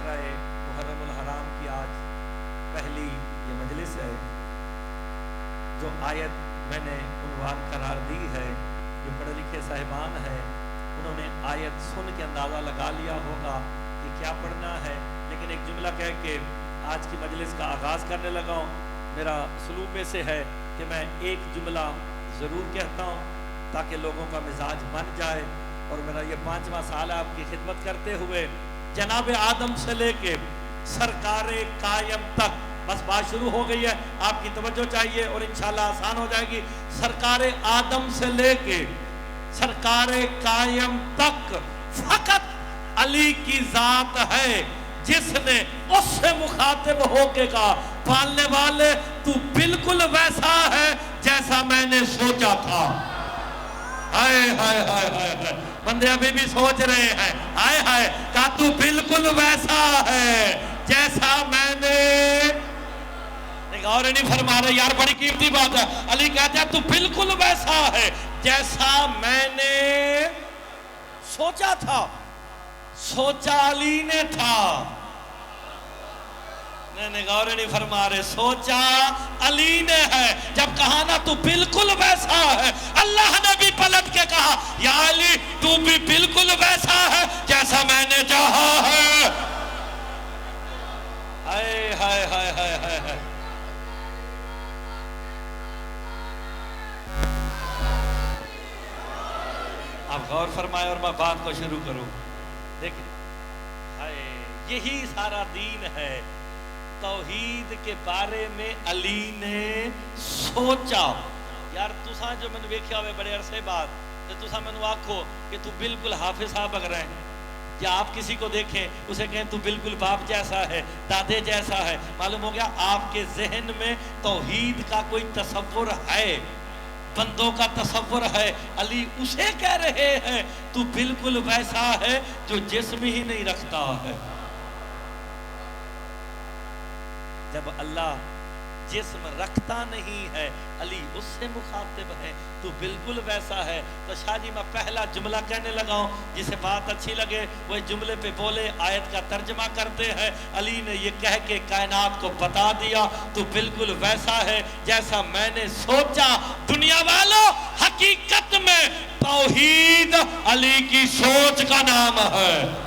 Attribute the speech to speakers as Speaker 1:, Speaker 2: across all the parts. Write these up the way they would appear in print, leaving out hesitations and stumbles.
Speaker 1: عشرہ محرم الحرام کی آج پہلی یہ مجلس ہے. جو آیت میں نے عنوان قرار دی ہے، جو پڑھے لکھے صاحبان ہیں انہوں نے آیت سن کے اندازہ لگا لیا ہوگا کہ کیا پڑھنا ہے، لیکن ایک جملہ کہہ کے آج کی مجلس کا آغاز کرنے لگا ہوں. میرا سلوک میں سے ہے کہ میں ایک جملہ ضرور کہتا ہوں تاکہ لوگوں کا مزاج بن جائے. اور میرا یہ 5واں سال ہے آپ کی خدمت کرتے ہوئے. جناب آدم سے لے کے سرکار قائم تک، بس بات شروع ہو گئی ہے، آپ کی توجہ چاہیے اور انشاءاللہ آسان ہو جائے گی. سرکار آدم سے لے کے سرکار قائم تک فقط علی کی ذات ہے جس نے اس سے مخاطب ہو کے کہا، پالنے والے تو بالکل ویسا ہے جیسا میں نے سوچا تھا. ہائے ہائے ہائے ہائے، بندے ابھی بھی سوچ رہے ہیں. ہائے ہائے، کہا تو بالکل ویسا ہے جیسا میں نے. اور نہیں فرما رہے یار، بڑی قیمتی بات ہے. علی کہتا ہے تو بالکل ویسا ہے جیسا میں نے سوچا تھا. سوچا علی نے تھا. نہیں غور نہیں فرما رہے، سوچا علی نے ہے. جب کہا نا تو بالکل ویسا ہے، اللہ نے بھی پلٹ کے کہا یا علی تو بھی بالکل ویسا ہے جیسا میں نے چاہا ہے. ہائے ہائے ہائے ہائے ہائے. آپ غور فرمائے اور میں بات کو شروع کروں. دیکھیں، یہی سارا دین ہے. توحید کے بارے میں علی نے سوچا. یار تساں جو میں نے ویکھیا ہوئے بڑے عرصے بعد تو تساں میں نے آکھو کہ تو بالکل حافظ صاحب اگر ہیں، یا آپ کسی کو دیکھیں اسے کہیں تو بالکل باپ جیسا ہے، دادے جیسا ہے، معلوم ہو گیا آپ کے ذہن میں توحید کا کوئی تصور ہے، بندوں کا تصور ہے. علی اسے کہہ رہے ہیں تو بالکل ویسا ہے جو جسم ہی نہیں رکھتا ہے. جب اللہ جسم رکھتا نہیں ہے، علی اس سے مخاطب ہے تو بالکل ویسا ہے. تو شاہ جی میں پہلا جملہ کہنے لگا ہوں، جسے بات اچھی لگے وہ جملے پہ بولے، آیت کا ترجمہ کرتے ہیں. علی نے یہ کہہ کے کائنات کو بتا دیا تو بالکل ویسا ہے جیسا میں نے سوچا. دنیا والوں، حقیقت میں توحید علی کی سوچ کا نام ہے.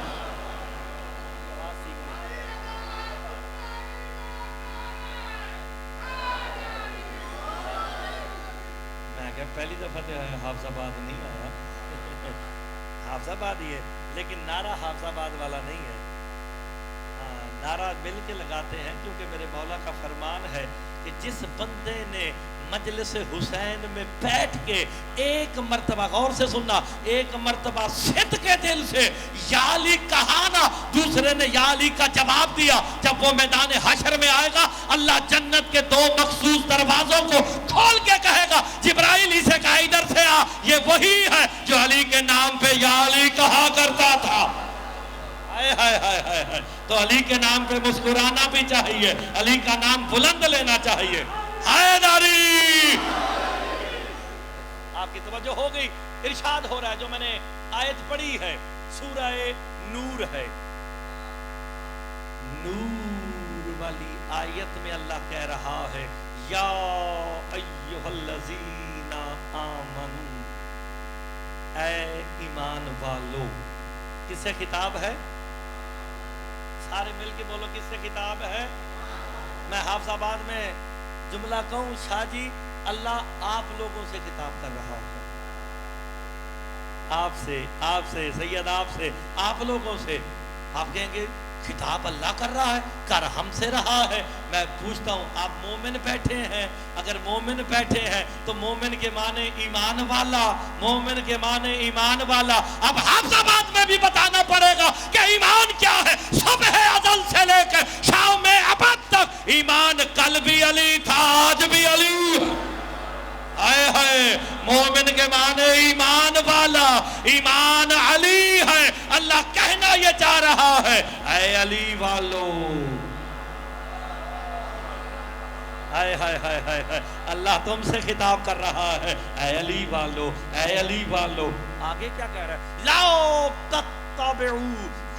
Speaker 1: پہلی دفعہ حافظ آباد نہیں آیا، حافظ آباد ہی ہے لیکن نعرہ حافظ آباد والا نہیں ہے. نعرہ مل کے لگاتے ہیں کیونکہ میرے مولا کا فرمان ہے کہ جس بندے نے مجلس حسین میں بیٹھ کے ایک مرتبہ، غور سے سننا، ایک مرتبہ صدق کے دل سے یا علی کہا نا، دوسرے نے یا علی کا جواب دیا، جب وہ میدان حشر میں آئے گا اللہ جنت کے 2 مخصوص دروازوں کو کھول کے کہے گا جبرائیل ہی سے کہا ادھر سے آ، یہ وہی ہے جو علی کے نام پہ یا علی کہا کرتا تھا. ہائے ہائے ہائے ہائے. تو علی کے نام پہ مسکرانا بھی چاہیے، علی کا نام بلند لینا چاہیے. حیدری. آپ کی توجہ ہو گئی. ارشاد ہو رہا ہے، جو میں نے آیت پڑھی ہے سورہ نور ہے، نور والی آیت میں اللہ کہہ رہا ہے یا ایھا الذین آمنوا، اے ایمان والو. کس سے خطاب ہے؟ سارے مل کے بولو کس سے خطاب ہے؟ میں حافظ آباد میں جملہ کہوں، شاہ جی اللہ آپ لوگوں سے خطاب کر رہا ہے، آپ سے سید، آپ سے، آپ لوگوں سے. آپ کہیں گے خطاب اللہ کر رہا ہے، کر ہم سے رہا ہے. میں پوچھتا ہوں آپ مومن بیٹھے ہیں؟ اگر مومن بیٹھے ہیں تو مومن کے معنی ایمان والا، مومن کے معنی ایمان والا. اب حافظ آباد میں بھی بتانا پڑے گا کہ ایمان کیا ہے. صبح ازل سے لے کے شام میں ابد تک ایمان کل بھی علی تھا، آج بھی علی. آئے ہے مومن کے معنی ایمان والا، ایمان علی ہے. اللہ کہنا یہ چاہ رہا ہے اے علی والو. ہائے ہائے ہائے ہائے، اللہ تم سے خطاب کر رہا ہے اے علی والو، اے علی والو. آگے کیا کہہ رہا ہے؟ لاؤ تتبعو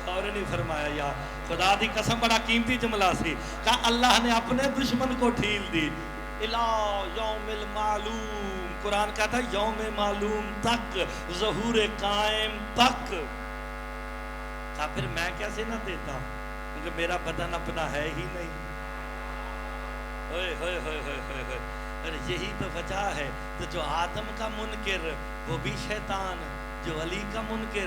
Speaker 1: غور نہیں فرمایا یار خدا دی قسم بڑا قیمتی جملہ سی کہ اللہ نے اپنے دشمن کو ڈھیل دی الا یوم المعلوم قرآن کہتا ہے یوم معلوم تک ظہور قائم تک کہا پھر میں کیسے نہ دیتا کیونکہ میرا بدن اپنا ہے ہی نہیں ہوئے ہوئے ہوئے ہوئے ہوئے ہوئے اور یہی تو وجہ ہے تو جو آدم کا منکر وہ بھی شیطان جو علی کا منکر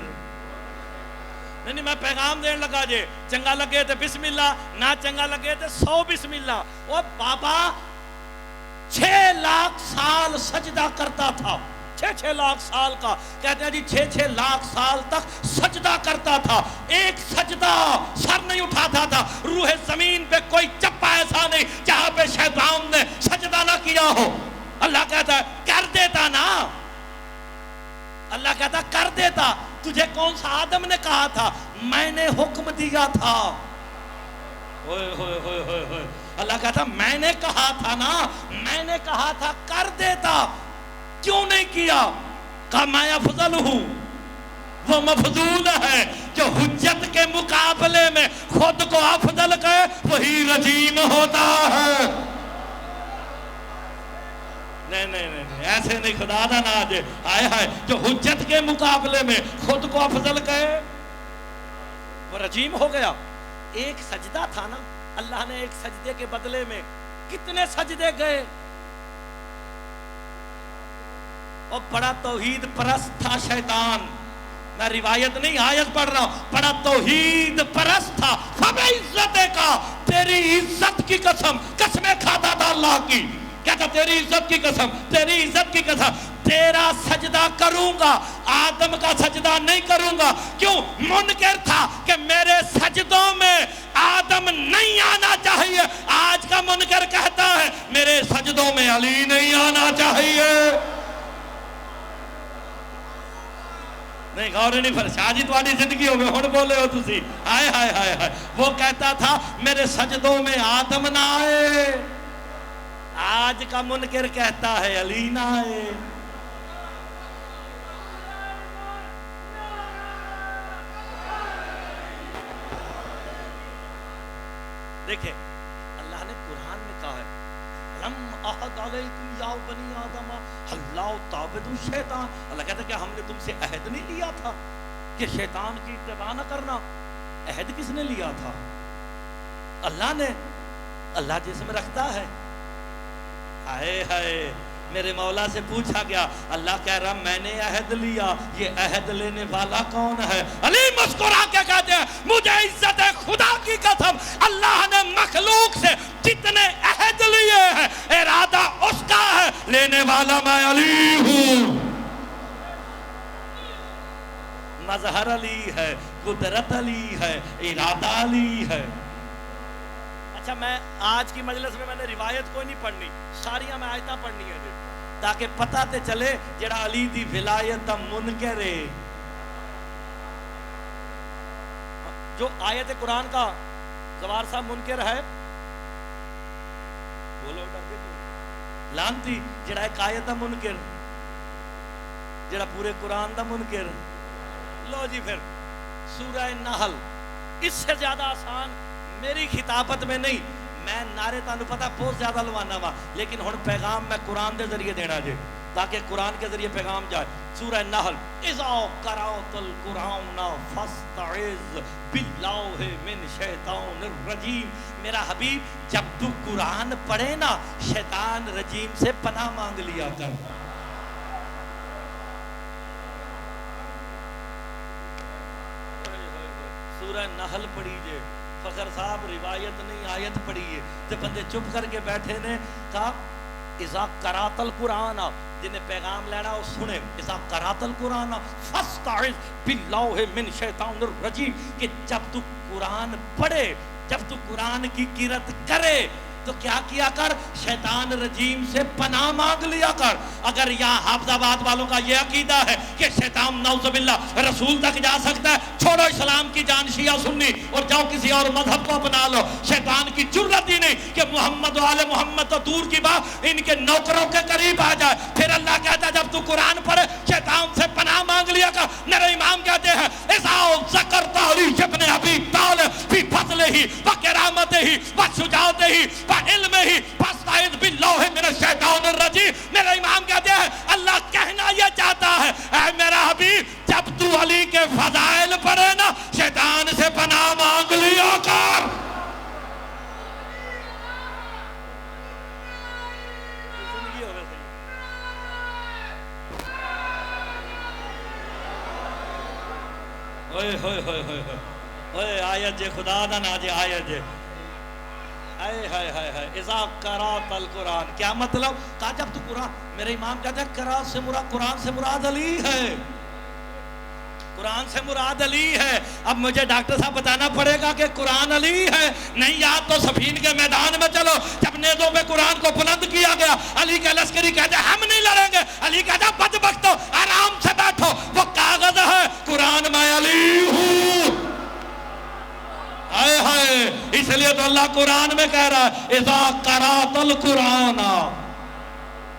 Speaker 1: نہیں میں پیغام دین لگا جے چنگا لگے تے بسم اللہ نہ چنگا لگے تے 100 بسم اللہ وہ بابا 6 لاکھ سال سجدہ کرتا تھا 6 لاکھ سال کا کہتے ہیں جی 6 لاکھ سال تک سجدہ کرتا تھا ایک سجدہ سر نہیں اٹھاتا تھا روح زمین پہ کوئی چپا ایسا نہیں جہاں پہ شیطان نے سجدہ نہ کیا ہو اللہ کہتا ہے کر دیتا نا اللہ کہتا کر دیتا تجھے کون سا آدم نے کہا تھا میں نے حکم دیا تھا ہوئے ہوئے ہوئے ہوئے ہوئے اللہ کہتا میں نے کہا تھا نا میں نے کہا تھا کر دیتا کیوں نہیں کیا کہا میں افضل ہوں وہ مفضول ہے جو حجت کے مقابلے میں خود کو افضل کہے وہی رجیم ہوتا ہے نہیں ایسے نہیں خدا دا ناج آئے ہائے جو حجت کے مقابلے میں خود کو افضل کہے وہ رجیم ہو گیا ایک سجدہ تھا نا اللہ نے ایک سجدے کے بدلے میں کتنے سجدے گئے اور بڑا توحید پرست تھا شیطان میں روایت نہیں آیت پڑھ رہا ہوں بڑا توحید پرست تھا فَبِعِزَّتِ کا تیری عزت کی قسم قسمیں کھاتا تھا اللہ کی کہتا تیری عزت کی قسم تیری عزت کی قسم تیرا سجدہ کروں گا آدم کا سجدہ نہیں کروں گا کیوں منکر تھا کہ میرے سجدوں میں آدم نہیں آنا چاہیے آج کا منکر کہتا ہے میرے سجدوں میں علی نہیں آنا چاہیے نہیں غور نہیں پر شاہ جی تمہاری زندگی ہو گئے ہون بولے ہو تسی آئے ہائے ہائے ہائے وہ کہتا تھا میرے سجدوں میں آدم نہ آئے آج کا منکر کہتا ہے علی نہ آئے دیکھیں اللہ نے قرآن میں کہا ہے لم احد علیکم یا بنی آدم اللہ تعبد الشیطان اللہ کہتا ہے کہ ہم نے تم سے عہد نہیں لیا تھا کہ شیطان کی اتباع نہ کرنا عہد کس نے لیا تھا اللہ نے اللہ جسم رکھتا ہے آئے ہائے میرے مولا سے پوچھا گیا اللہ کہہ رہا میں نے عہد لیا یہ عہد لینے والا کون ہے علی مسکرا کے کہتے ہیں مجھے عزت خدا کی قسم اللہ نے مخلوق سے جتنے عہد لیے ہیں ارادہ اس کا ہے لینے والا میں علی ہوں مظہر علی ہے قدرت علی ہے ارادہ علی ہے اچھا میں آج کی مجلس میں نے روایت کوئی نہیں پڑھنی ساریاں میں آیتاں پڑھنی ہے تاکہ پتہ تے چلے جڑا علی دی ولایت دا منکر ہے جو آیت قرآن کا زوار صاحب منکر ہے بولو لانتی جڑا ایک آیت دا منکر جڑا پورے قرآن دا منکر لو جی پھر سورہ نحل اس سے زیادہ آسان میری خطابت میں نہیں میں نعرے تانوں پتہ بہت زیادہ لوانا وا لیکن ہن پیغام میں قرآن دے ذریعے دینا جے تاکہ قرآن کے ذریعے پیغام جائے سورہ نحل اذا قرأت القرآن فاستعذ باللہ من شیطان الرجیم میرا حبیب جب تو قرآن پڑھے نا شیطان رجیم سے پناہ مانگ لیا کر سورہ نحل پڑھی جے فخر صاحب روایت نہیں آیت پڑھیے تو بندے چپ کر کے بیٹھے نے کہا اذا قرأت القرآن جنہیں پیغام لینا وہ سنے اذا قرأت القرآن فاستعذ باللہ من شیطان الرجیم کہ جب تو قرآن پڑھے جب تو قرآن کی قرأت کرے تو کیا کیا کر شیطان رجیم سے پناہ مانگ لیا کر اگر یہاں حافظ آباد والوں کا یہ عقیدہ ہے کہ شیطان نعوذ باللہ رسول تک جا سکتا ہے چھوڑو اسلام کی جان شیعہ سنی اور جاؤ کسی اور مذہب کو اپنا لو شیطان کی جرت ہی نہیں کہ محمد و آل محمد تو دور کی بات ان کے نوکروں کے قریب آ جائے پھر اللہ کہتا ہے جب تو قرآن پڑھے شیطان سے پناہ مانگ لیا کر میرے امام کہتے ہیں اذا ذکرت علی ابن نہیں فاستعذ باللہ من الشیطان الرجیم. میرا امام کہتے ہیں اللہ کہنا یہ چاہتا ہے اے میرا حبیب جب تو علی کے فضائل پڑھے نا شیطان سے پناہ مانگ لیا کر. ہوئے ہوئے ہوئے ہوئے ہوئے آیت جے خدا دا نا جے آیت جے ہائے ہائے ہائے ہائے اذا قرأت القرآن. کیا مطلب؟ کہا جب تو قرآن. میرے امام کہتے ہیں قرآن سے مراد علی ہے. قرآن سے مراد علی ہے. اب مجھے ڈاکٹر صاحب بتانا پڑے گا کہ قرآن علی ہے؟ نہیں. یاد تو صفین کے میدان میں چلو جب نیزوں پہ قرآن کو بلند کیا گیا علی کے لشکری کہتے ہیں ہم نہیں لڑیں گے. علی کہتا بدبختو آرام سے بیٹھو وہ کاغذ ہے قرآن میں علی ہوں. ہائے ہائے اس لیے تو اللہ قرآن میں کہہ رہا ہے اذا قرأت القرآن.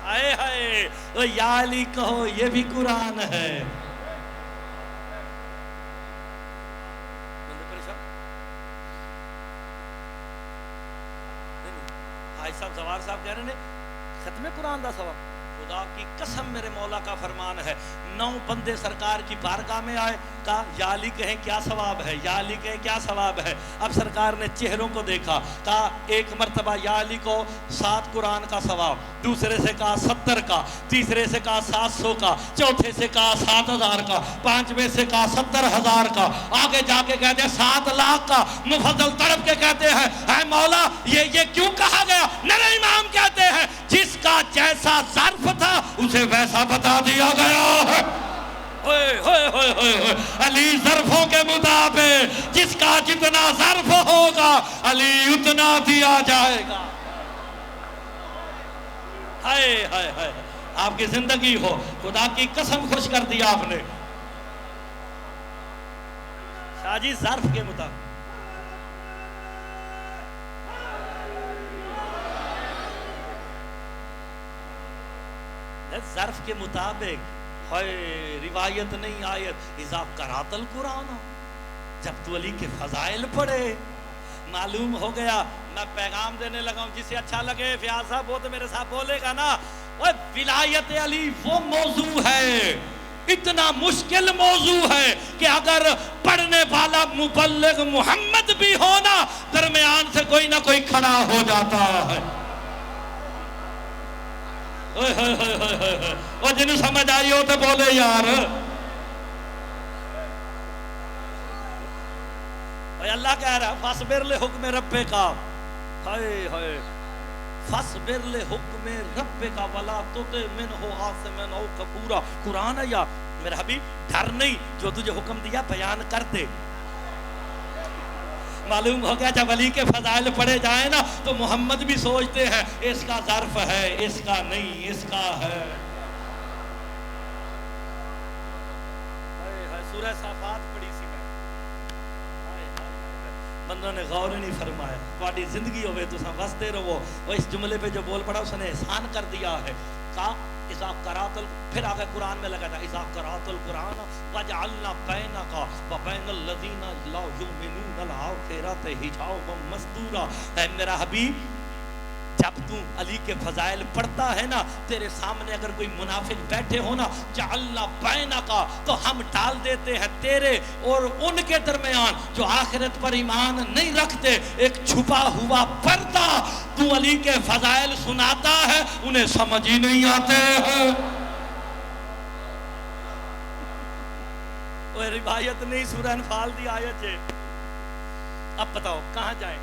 Speaker 1: ہائے ہائے یا علی کہو یہ بھی قرآن ہے. صاحب زوار صاحب کہہ رہے ہیں ختم قرآن دا ثواب. خدا کی قسم میرے مولا کا فرمان ہے 9 بندے سرکار کی بارگاہ میں آئے کہا یا علی کہیں کیا ثواب ہے یا علی کہیں کیا ثواب ہے. اب سرکار نے چہروں کو دیکھا کہا ایک مرتبہ یا علی کو 7 قرآن کا ثواب, دوسرے سے کہا 70 کا, تیسرے سے کہا 700 کا, چوتھے سے کہا 7000 کا, پانچویں سے کہا 70000 کا, آگے جا کے کہتے ہیں 7 لاکھ کا. مفضل تڑپ کے کہتے ہیں اے مولا یہ کیوں کہا گیا؟ میرے امام کہتے ہیں جس کا جیسا ظرف تھا اسے ویسا بتا دیا گیا ہے. علی ظرفوں کے مطابق جس کا جتنا ظرف ہوگا علی اتنا دیا جائے گا. ہائے ہائے ہائے آپ کی زندگی ہو خدا کی قسم خوش کر دیا آپ نے. شاہ جی ظرف کے مطابق ظرف کے مطابق روایت نہیں آیت اذا قرأت القرآن. جب تو علی کے فضائل پڑھے معلوم ہو گیا. میں پیغام دینے لگا ہوں جسے اچھا لگے فیاض صاحب وہ تو میرے ساتھ بولے گا نا. ولایت علی وہ موضوع ہے اتنا مشکل موضوع ہے کہ اگر پڑھنے والا مبلغ محمد بھی ہونا درمیان سے کوئی نہ کوئی کھڑا ہو جاتا ہے. وہ جنہیں سمجھ آئی ہو تو بولے یار. اللہ کہہ رہا ہے فاصبر لحکم ربک. ہائے ہائے فاصبر لحکم ربک ولا تطع منہ عاصما او کفورا. قرآن ہے یا میرا حبیب ڈر نہیں جو تجھے حکم دیا بیان کر دے. معلوم ہو گیا جب علی کے فضائل پڑھے جائیں نا تو محمد بھی سوچتے ہیں اس کا ظرف ہے اس کا نہیں اس کا ہے. سورہ صافات پڑھی سی میں بندوں نے غور نہیں فرمایا. تھوڑی زندگی ہوئے تو وستے رہو. وہ اس جملے پہ جو بول پڑا اس نے احسان کر دیا ہے. کہا اذا قرأت پھر آگے قرآن میں لگا تھا اذا قرأت القرآن وجعلنا بینک وبین الذین لا یؤمنون الآخرۃ حجابا مستورا. اے میرا حبیب جب تو علی کے فضائل پڑھتا ہے نا تیرے سامنے اگر کوئی منافق بیٹھے ہو نا جعلنا بینک تو ہم ڈال دیتے ہیں تیرے اور ان کے درمیان جو آخرت پر ایمان نہیں رکھتے ایک چھپا ہوا پردہ. تو علی کے فضائل سناتا ہے انہیں سمجھ ہی نہیں آتے ہیں. وہ روایت نہیں سورہ انفال دی آیت ہے. اب بتاؤ کہاں جائیں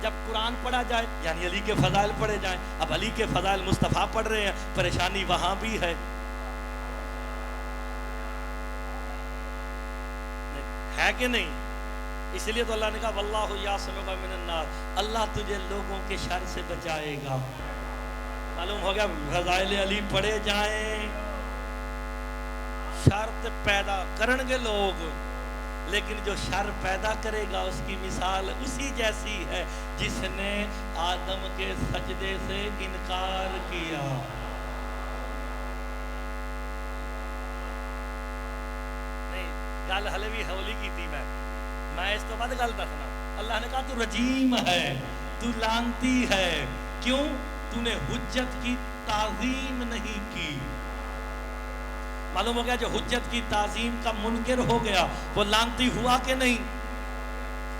Speaker 1: جب قرآن پڑھا جائے یعنی علی کے فضائل پڑھے جائیں. اب علی کے فضائل مصطفیٰ پڑھ رہے ہیں پریشانی وہاں بھی ہے کہ نہیں. اس لیے تو اللہ نے کہا واللہ یعصمک من الناس. اللہ تجھے لوگوں کے شر سے بچائے گا. معلوم ہو گیا فضائل علی پڑھے جائیں شر پیدا کرن گے لوگ لیکن جو شر پیدا کرے گا اس کی مثال اسی جیسی ہے جس نے آدم کے سجدے سے انکار کیا. نہیں گل ہلے بھی ہولی کی تھی میں اس تو بعد گل دسنا. اللہ نے کہا تو رجیم ہے تو لانتی ہے کیوں؟ تو نے حجت کی تعظیم نہیں کی. معلوم ہو گیا جو حجت کی تعظیم کا منکر ہو گیا وہ لعنتی ہوا کہ نہیں؟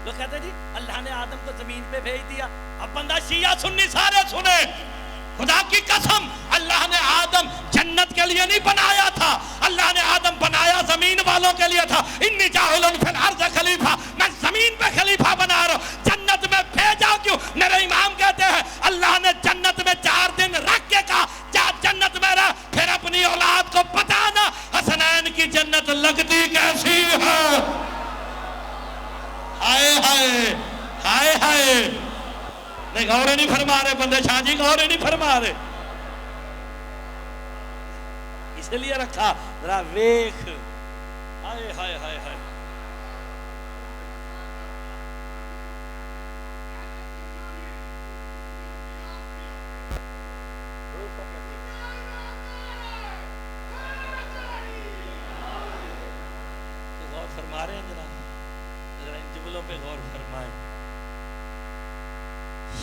Speaker 1: لوگ کہتے ہیں جی اللہ نے آدم کو زمین پہ بھیج دیا. اب بندہ شیعہ سنی سارے سنے، خدا کی قسم اللہ نے آدم جنت کے لیے نہیں بنایا تھا، اللہ نے آدم بنایا زمین والوں کے لیے تھا. انی جاعل فی الارض خلیفہ، میں زمین پہ خلیفہ بنا رہا ہوں. جنت میں بھیجا کیوں؟ میرے امام کہتے ہیں اللہ نے جنت میں 4 دن رکھ کے کہا جا جنت میں رہ، پھر اپنی اولاد کو بتانا حسنین کی جنت لگتی کیسی ہے. ہائے ہائے ہائے ہائے، نہیں غور نہیں فرما رہے بندے شاہ جی، غور نہیں فرما رہے. اس لیے رکھا ذرا ویکھ. ہائے ہائے ہائے ہائے، غور فرما رہے ہیں ذرا ان جملوں پہ غور فرمائیں.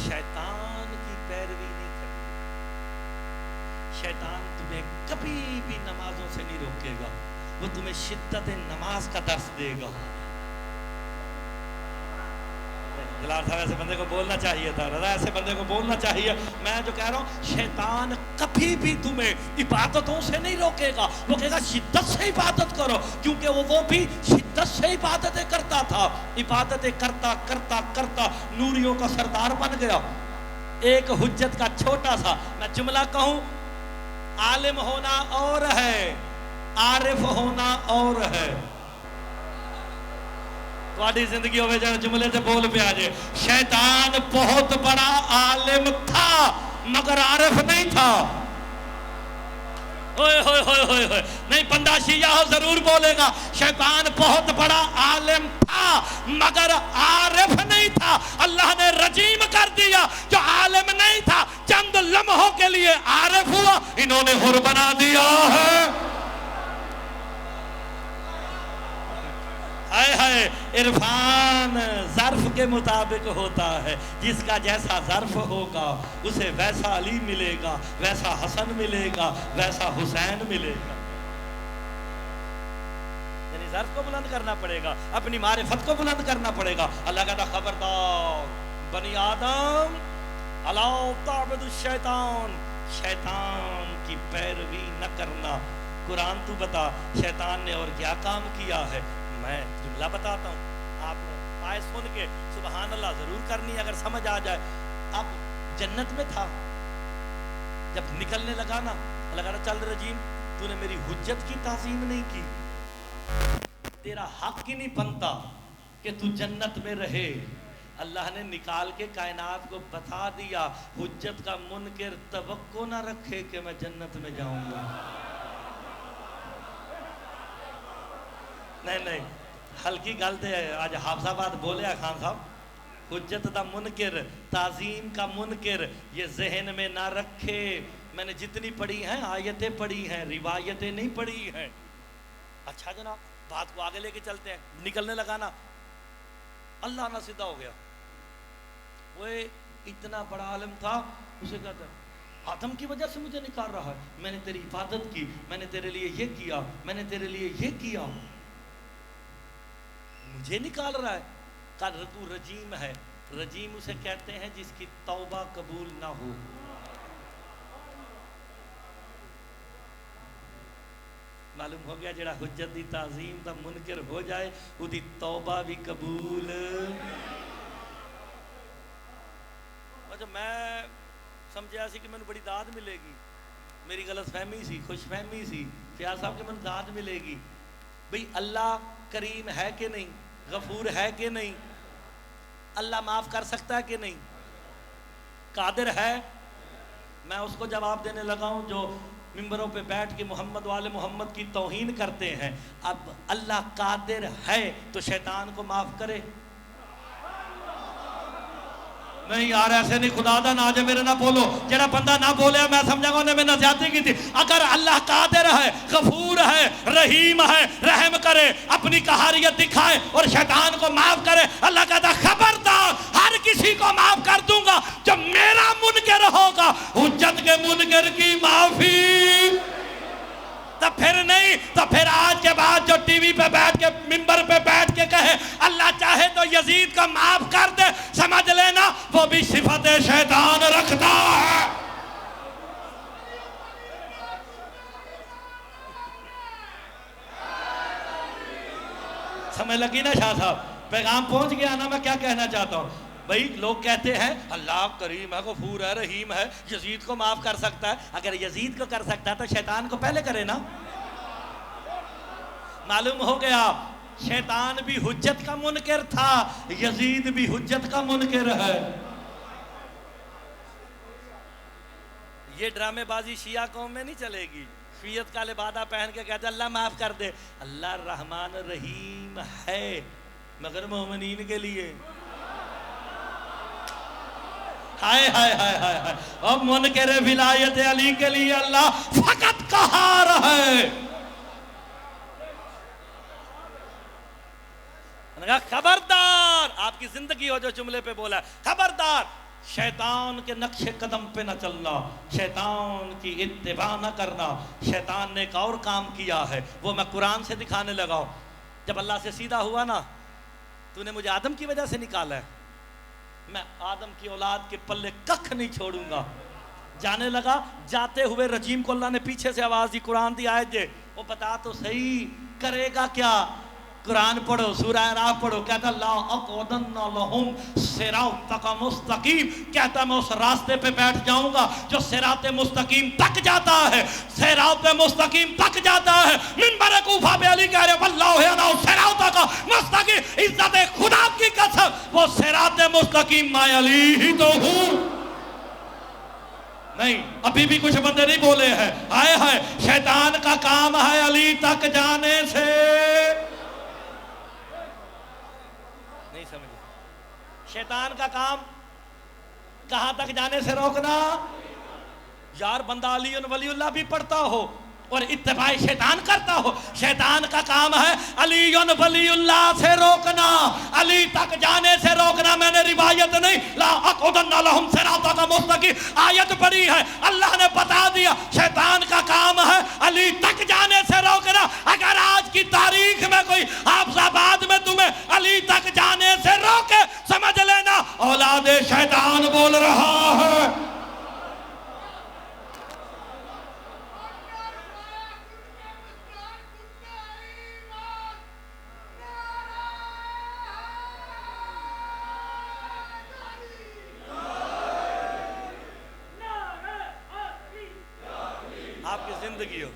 Speaker 1: شیطان کی پیروی نہیں کرنی. شیطان تمہیں کبھی بھی نمازوں سے نہیں روکے گا، وہ تمہیں شدت نماز کا درس دے گا. جلال صاحب ایسے بندے کو بولنا چاہیے تھا، رضا ایسے بندے کو بولنا چاہیے. میں جو کہہ رہا ہوں شیطان کبھی بھی تمہیں عبادتوں سے نہیں روکے گا، وہ کہے گا شدت سے عبادت کرو، کیونکہ وہ بھی شدت سے عبادتیں کرتا تھا. عبادتیں کرتا کرتا کرتا نوریوں کا سردار بن گیا. ایک حجت کا چھوٹا سا میں جملہ کہوں، عالم ہونا اور ہے، عارف ہونا اور ہے. تھوڑی زندگی ہوئے جائے جملے سے بول پہ آجے. شیطان بہت بڑا عالم تھا مگر عارف نہیں تھا. ہوئے ہوئے ہوئے ہوئے ہوئے نہیں، بندہ شیعہ ہو ضرور بولے گا شیطان بہت بڑا عالم تھا مگر عارف نہیں تھا. اللہ نے رجیم کر دیا جو عالم نہیں تھا، چند لمحوں کے لیے عارف ہوا، انہوں نے حر بنا دیا ہے. ہائے ہائے، عرفان ظرف کے مطابق ہوتا ہے. جس کا جیسا ظرف ہوگا اسے ویسا علی ملے گا، ویسا حسن ملے گا، ویسا حسین ملے گا. یعنی ظرف کو بلند کرنا پڑے گا، اپنی معرفت کو بلند کرنا پڑے گا. اللہ کہتا خبردار بنی آدم الا تعبدوا الشیطان، شیطان کی پیروی نہ کرنا. قرآن تو بتا شیطان نے اور کیا کام کیا ہے. میں جملہ بتاتا ہوں، آپ آئے سن کے سبحان اللہ ضرور کرنی اگر سمجھ آ جائے. اب جنت میں تھا، جب نکلنے لگا نا اللہ کہا چل رجیم تو نے میری حجت کی تعظیم نہیں کی، تیرا حق ہی نہیں بنتا کہ تو جنت میں رہے. اللہ نے نکال کے کائنات کو بتا دیا حجت کا منکر توقع نہ رکھے کہ میں جنت میں جاؤں گا. نہیں نہیں، ہلکی گل دے آج حافظ آباد بولے خان صاحب. حجت دا منکر، تعظیم کا منکر یہ ذہن میں نہ رکھے. میں نے جتنی پڑھی ہیں آیتیں پڑھی ہیں، روایتیں نہیں پڑھی ہیں. اچھا جناب بات کو آگے لے کے چلتے ہیں. نکلنے لگا نا اللہ نہ سیدھا ہو گیا. وہ اتنا بڑا عالم تھا، اسے کہتا ہے آدم کی وجہ سے مجھے نکال رہا ہے، میں نے تیری عبادت کی، میں نے تیرے لیے یہ کیا، میں نے تیرے لیے یہ کیا، مجھے نکال رہا ہے. کہا تو رجیم ہے. رجیم اسے کہتے ہیں جس کی توبہ قبول نہ ہو. معلوم ہو گیا جڑا حجت دی تعظیم دا منکر ہو جائے وہ دی توبہ بھی قبول. اچھا میں سمجھا سی کہ میں نے بڑی داد ملے گی، میری غلط فہمی سی، خوش فہمی سی فیاض صاحب کہ میں نے داد ملے گی. بھئی اللہ کریم ہے کہ نہیں، غفور ہے کہ نہیں، اللہ معاف کر سکتا ہے کہ نہیں، قادر ہے. میں اس کو جواب دینے لگا ہوں جو ممبروں پہ بیٹھ کے محمد والے محمد کی توہین کرتے ہیں. اب اللہ قادر ہے تو شیطان کو معاف کرے؟ نہیں یار ایسے نہیں، خدا دا نہ جے میرے نہ بولو. جڑا بندہ نہ بولے میں سمجھا گا انہیں میں نہ زیادتی کی تھی. اگر اللہ قادر ہے، غفور ہے، رحیم ہے، رحم کرے، اپنی قہاریت دکھائے اور شیطان کو معاف کرے، اللہ کہتا خبردار ہر کسی کو معاف کر دوں گا جو میرا منکر یزید کو معاف کر دے، سمجھ لینا وہ بھی صفت شیطان رکھتا ہے۔ سمجھ لگی نا شاہ صاحب؟ پیغام پہنچ گیا نا میں کیا کہنا چاہتا ہوں؟ بھئی لوگ کہتے ہیں اللہ کریم ہے، غفور ہے، رحیم ہے، یزید کو معاف کر سکتا ہے۔ اگر یزید کو کر سکتا ہے تو شیطان کو پہلے کرے نا۔ معلوم ہو گیا شیطان بھی حجت کا منکر تھا، یزید بھی حجت کا منکر ہے۔ یہ ڈرامے بازی شیعہ قوم میں نہیں چلے گی۔ شیعت کا لبادہ پہن کے کہتے اللہ معاف کر دے، اللہ رحمان رحیم ہے مگر مومنین کے لیے۔ ہائے ہائے ہائے ہائے ہائے، اب منکر ولایت علی کے لیے اللہ فقط قہار ہے۔ خبردار، آپ کی زندگی ہو جو جملے پہ بولا ہے، خبردار شیطان کے نقش قدم پہ نہ چلنا، شیطان کی اتباع نہ کرنا۔ شیطان نے ایک اور کام کیا ہے، وہ میں قرآن سے دکھانے لگا ہوں۔ جب اللہ سے سیدھا ہوا نا، تو نے مجھے آدم کی وجہ سے نکالا ہے، میں آدم کی اولاد کے پلے ککھ نہیں چھوڑوں گا۔ جانے لگا، جاتے ہوئے رجیم کو اللہ نے پیچھے سے آواز دی، قرآن دی آیت دے، وہ بتا تو صحیح کرے گا کیا؟ قرآن پڑھو، سورہ اعراف پڑھو، کہتا لا اقعدن لہم صراطک مستقیم، کہتا میں اس راستے پہ بیٹھ جاؤں گا جو صراط مستقیم تک جاتا ہے، صراط مستقیم تک جاتا ہے۔ منبر کوفہ پہ علی کہہ رہے واللہ انا صراطک مستقیم، عزت خدا کی قسم وہ صراط مستقیم میں علی ہی تو ہوں۔ نہیں، ابھی بھی کچھ بندے نہیں بولے ہیں۔ ہائے ہائے، شیطان کا کام ہے علی تک جانے سے، شیطان کا کام کہاں تک جانے سے روکنا؟ یار بندہ علی ولی اللہ بھی پڑھتا ہو اور اتباع شیطان کرتا ہو، شیطان کا کام ہے علی ولی اللہ سے روکنا، علی تک جانے سے روکنا۔ میں نے روایت نہیں، لا اقعدن لہم صراطک مستقیم آیت پڑھی ہے، اللہ نے بتا دیا شیطان کا کام ہے علی تک جانے سے روکنا۔ اگر آج کی تاریخ میں کوئی حافظ آباد میں تمہیں علی تک جانے سے روکے، سمجھ لینا اولاد شیطان بول رہا ہے۔ آپ کی زندگی ہو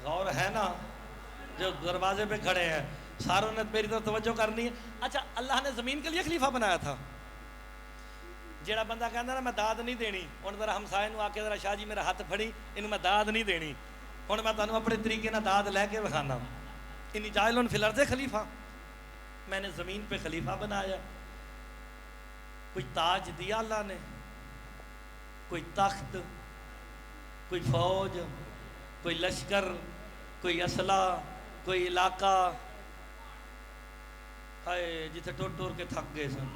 Speaker 1: غور ہے نا، جو دروازے پہ کھڑے ہیں ساروں نے میری طرف توجہ کرنی ہے۔ اچھا، اللہ نے زمین کے لیے خلیفہ بنایا تھا۔ جیڑا بندہ کہندا نا میں داد نہیں دینی، ہن ذرا ہمسائے نو آ کے ذرا شاہ جی میرا ہاتھ پھڑی، اینوں میں داد نہیں دینی، ہن میں تانوں اپنے طریقے نال داد لے کے وکھانا۔ انی جاعل فی الارض خلیفہ، میں نے زمین پہ خلیفہ بنایا۔ کوئی تاج دیا اللہ نے، کوئی تخت، کوئی فوج، کوئی لشکر، کوئی اسلحہ، کوئی علاقہ، ہائے جتھے ٹور ٹور کے تھک گئے سن۔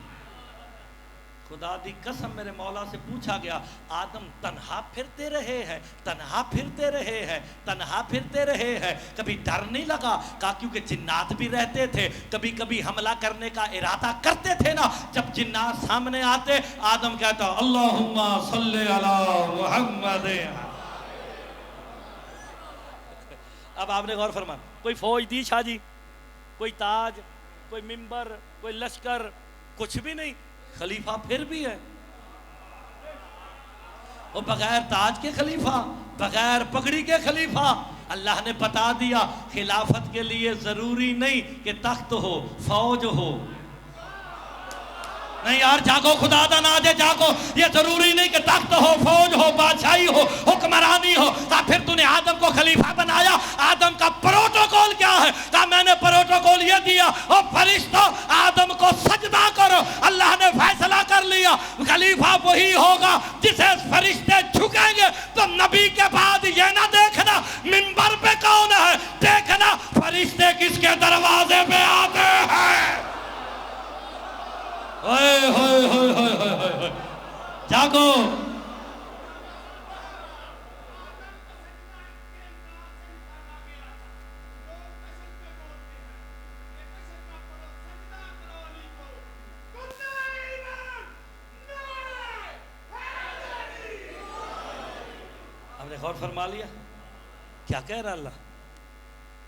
Speaker 1: خدا دی قسم میرے مولا سے پوچھا گیا آدم تنہا پھرتے رہے ہیں، تنہا پھرتے رہے ہیں، تنہا پھرتے رہے ہیں، کبھی ڈر نہیں لگا؟ کہا کیونکہ جنات بھی رہتے تھے، کبھی کبھی حملہ کرنے کا ارادہ کرتے تھے نا، جب جنات سامنے آتے آدم کہتا اللہم صلی علی محمد۔ اب آپ نے غور فرمایا، کوئی فوج دی شاہ جی، کوئی تاج، کوئی منبر، کوئی لشکر، کچھ بھی نہیں، خلیفہ پھر بھی ہے۔ وہ بغیر تاج کے خلیفہ، بغیر پگڑی کے خلیفہ۔ اللہ نے بتا دیا خلافت کے لیے ضروری نہیں کہ تخت ہو، فوج ہو۔ نہیں یار جاگو، خدا دا نا دے جاگو، یہ ضروری نہیں کہ تخت ہو، فوج ہو، بادشاہی ہو، حکمرانی ہو۔ کہا پھر تو نے آدم کو خلیفہ بنایا، آدم کا پروٹوکول کیا ہے؟ کہا میں نے پروٹوکول یہ دیا، او فرشتوں آدم کو سجدہ کرو۔ اللہ نے فیصلہ کر لیا خلیفہ وہی ہوگا جسے فرشتے جھکیں گے۔ تو نبی کے بعد یہ نہ دیکھنا منبر پہ کون ہے، دیکھنا فرشتے کس کے دروازے پہ آتے ہیں۔ جاگو۔ غور فرما لیا کیا کہہ رہا اللہ؟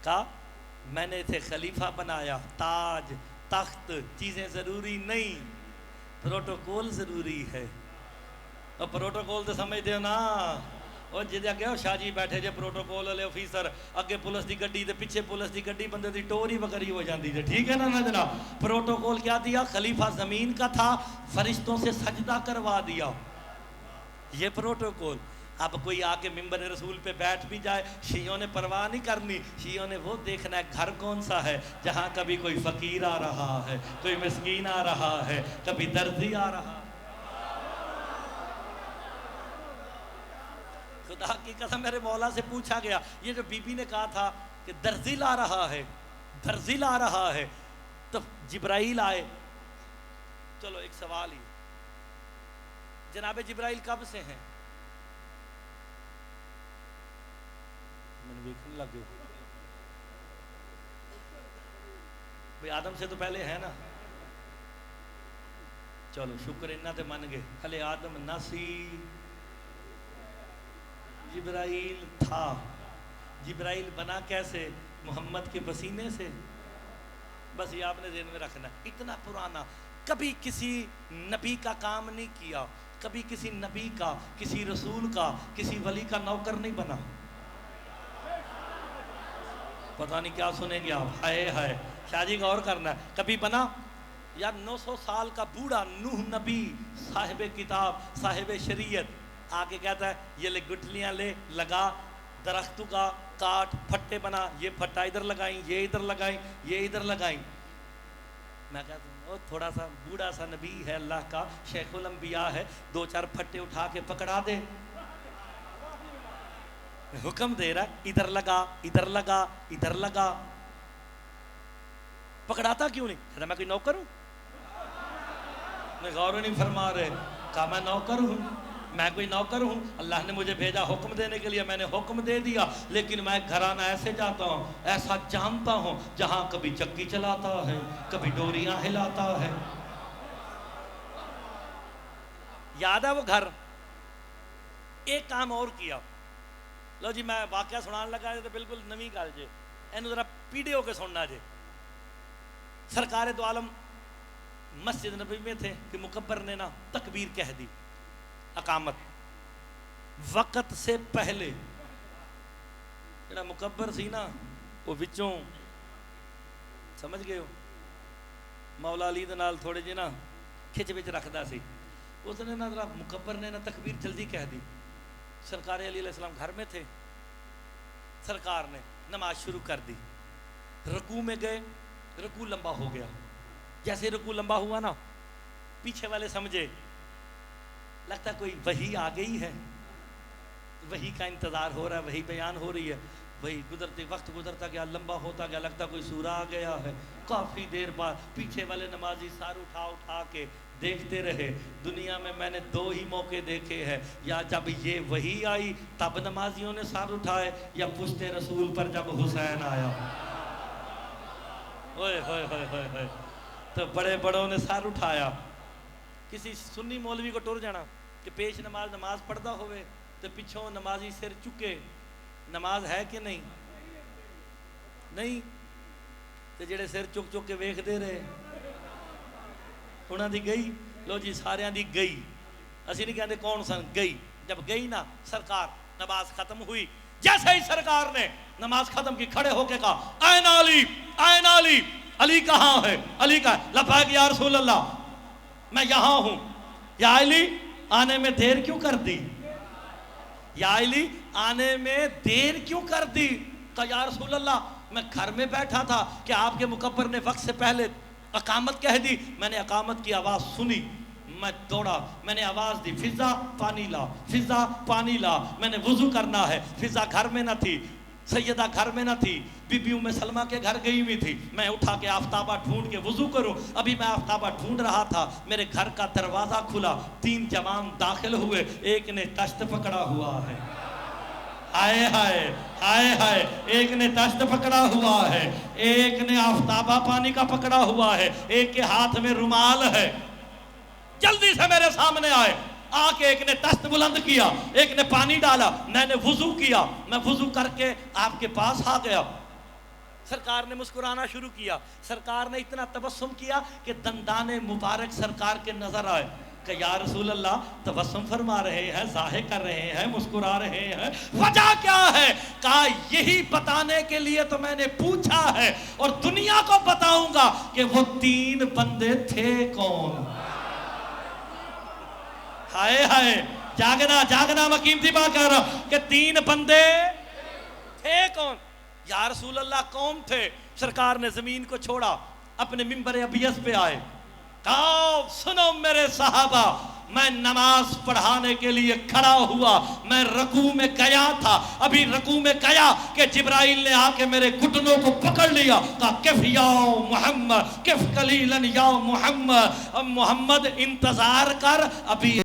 Speaker 1: کہا میں نے اسے خلیفہ بنایا، تاج تخت چیزیں ضروری نہیں، پروٹوکول ضروری ہے۔ اور پروٹوکول تو سمجھتے ہو نا، اور جدے اگے شاہ جی بیٹھے جے پروٹوکول والے آفیسر، اگے پولیس دی گڈی تے پیچھے پولیس دی گڈی، بندے دی ٹور ہی وکری ہو جاندی ہے، ٹھیک ہے نا جناب؟ پروٹوکول کیا دیا؟ خلیفہ زمین کا تھا، فرشتوں سے سجدہ کروا دیا، یہ پروٹوکول۔ اب کوئی آ کے ممبر رسول پہ بیٹھ بھی جائے، شیعوں نے پرواہ نہیں کرنی، شیعوں نے وہ دیکھنا ہے گھر کون سا ہے جہاں کبھی کوئی فقیر آ رہا ہے، کوئی مسکین آ رہا ہے، کبھی درزی آ رہا ہے۔ خدا کی قسم میرے مولا سے پوچھا گیا، یہ جو بی بی نے کہا تھا کہ درزی لا رہا ہے، درزی لا رہا ہے، تو جبرائیل آئے۔ چلو ایک سوال ہی، جناب جبرائیل کب سے ہیں؟ میں نے دیکھنے لگے بھئی آدم سے تو پہلے ہے نا، چلو شکر انہاں تے من گئے، ہلے آدم نہ سی، جبرائیل تھا۔ جبرائیل بنا کیسے؟ محمد کے پسینے سے۔ بس یہ آپ نے ذہن میں رکھنا ہے، اتنا پرانا، کبھی کسی نبی کا کام نہیں کیا، کبھی کسی نبی کا، کسی رسول کا، کسی ولی کا نوکر نہیں بنا۔ پتہ نہیں کیا سنیں گے آپ، ہائے ہائے شاہ جی غور کرنا ہے، کبھی بنا؟ یا 900 سال کا بوڑھا نوح نبی، صاحب کتاب، صاحب شریعت، آ کے کہتا ہے یہ لے گٹھلیاں لے لگا درختوں کا، کاٹ پھٹے بنا، یہ پھٹا ادھر لگائیں، یہ ادھر لگائیں، یہ ادھر لگائیں۔ میں کہتا ہوں وہ تھوڑا سا بوڑھا سا نبی ہے اللہ کا، شیخ الانبیاء ہے، 2-4 پھٹے اٹھا کے پکڑا دے، حکم دے رہا ہے ادھر لگا، ادھر لگا، ادھر لگا، پکڑاتا کیوں نہیں؟ کہتا میں کوئی نوکر ہوں؟ میں غور نہیں فرما رہے، کہا میں نوکر ہوں، میں کوئی نوکر ہوں، اللہ نے مجھے بھیجا حکم دینے کے لیے، میں نے حکم دے دیا، لیکن میں گھرانہ ایسے جاتا ہوں، ایسا جانتا ہوں جہاں کبھی چکی چلاتا ہے، کبھی ڈوریاں ہلاتا ہے۔ یاد ہے وہ گھر؟ ایک کام اور کیا، لو جی میں واقعہ سنان لگا تو بالکل نویں گل جے، اینو ذرا پیڈیو کے سننا جے۔ سرکار دو عالم مسجد نبوی میں تھے کہ مکبر نے نا تکبیر کہہ دی، اقامت وقت سے پہلے، جڑا مکبر سی نا وہ وچوں سمجھ گئے ہو، مولا علی دے نال تھوڑے جے نا کھچ وچ رکھدا سی، اس نے نا ذرا مکبر نے نا تکبیر جلدی کہہ دی۔ سرکار علی علیہ السلام گھر میں تھے، سرکار نے نماز شروع کر دی، رکوع میں گئے، رکوع لمبا ہو گیا، جیسے رکوع لمبا ہوا نا پیچھے والے سمجھے لگتا کوئی وحی آ گئی ہے، وحی کا انتظار ہو رہا ہے، وحی بیان ہو رہی ہے، وہی گزرتے وقت گزرتا گیا، لمبا ہوتا گیا، لگتا کوئی سورہ آ گیا ہے، کافی دیر بعد پیچھے والے نمازی سار اٹھا اٹھا کے دیکھتے رہے۔ دنیا میں نے 2 ہی موقع دیکھے ہیں، یا جب یہ وحی آئی تب نمازیوں نے سار اٹھائے، یا پشت رسول پر جب حسین آیا، ہوئے ہوئے ہوئے ہوئے ہوئے تو بڑے بڑوں نے سار اٹھایا۔ کسی سنی مولوی کو ٹر جانا کہ پیش نماز پڑھتا ہوئے تو پچھوں نمازی سر چکے، نماز ہے کہ نہیں؟ نہیں، تو جڑے سر چک چک کے ویکھ دے رہے انہاں دی گئی، لو جی ساریاں دی گئی، اسی نہیں کہتے کون سن، گئی۔ جب گئی نا سرکار، نماز ختم ہوئی، جیسے ہی سرکار نے نماز ختم کی کھڑے ہو کے کہا این علی، این علی، علی کہاں ہے؟ علی کہا لبیک یا رسول اللہ، میں یہاں ہوں۔ یا علی آنے میں دیر کیوں کر دی؟ یا علی آنے میں دیر کیوں کر دی؟ کہا یا رسول اللہ میں گھر میں بیٹھا تھا کہ آپ کے مکبر نے وقت سے پہلے اقامت کہہ دی، میں نے اقامت کی آواز سنی، میں دوڑا، میں نے آواز دی فضا پانی لا، فضا پانی لا، میں نے وضو کرنا ہے۔ فضا گھر میں نہ تھی، سیدہ گھر میں نہ تھی، بی بی ام سلمہ کے گھر گئی ہوئی تھی، میں اٹھا کے آفتابہ ڈھونڈ کے وضو کروں۔ ابھی میں آفتابہ ڈھونڈ رہا تھا، میرے گھر کا دروازہ کھلا، 3 جوان داخل ہوئے، ایک نے تشت پکڑا ہوا ہے، ہائے ہائے ہائے ہائے، ایک نے تشت پکڑا ہوا ہے، ایک نے آفتابہ پانی کا پکڑا ہوا ہے، ایک کے ہاتھ میں رومال ہے۔ جلدی سے میرے سامنے آئے، آ کے ایک نے دست بلند کیا، ایک نے پانی ڈالا، میں نے وضو کیا، میں وضو کر کے آپ کے پاس آ گیا. سرکار نے مسکرانا شروع کیا. سرکار نے اتنا تبسم کیا کہ دندان مبارک سرکار کے نظر آئے کہ یا رسول اللہ تبسم فرما رہے ہیں، ضاحک کر رہے ہیں، مسکرا رہے ہیں، وجہ کیا ہے؟ کہا یہی بتانے کے لیے تو میں نے پوچھا ہے اور دنیا کو بتاؤں گا کہ وہ 3 بندے تھے کون. ہائے ہائے، جاگنا جاگنا، میں قیمتی بات کر رہا ہوں کہ 3 بندے تھے کون؟ یا رسول اللہ کون تھے؟ سرکار نے زمین کو چھوڑا، اپنے منبر ابیض پہ آئے، کہا سنو میرے صحابہ، میں نماز پڑھانے کے لیے کھڑا ہوا، میں رکوع میں گیا تھا، ابھی رکوع میں گیا کہ جبرائیل نے آ کے میرے گھٹنوں کو پکڑ لیا، کہا کف یا محمد، کف قلیلا یا محمد، محمد انتظار کر، ابھی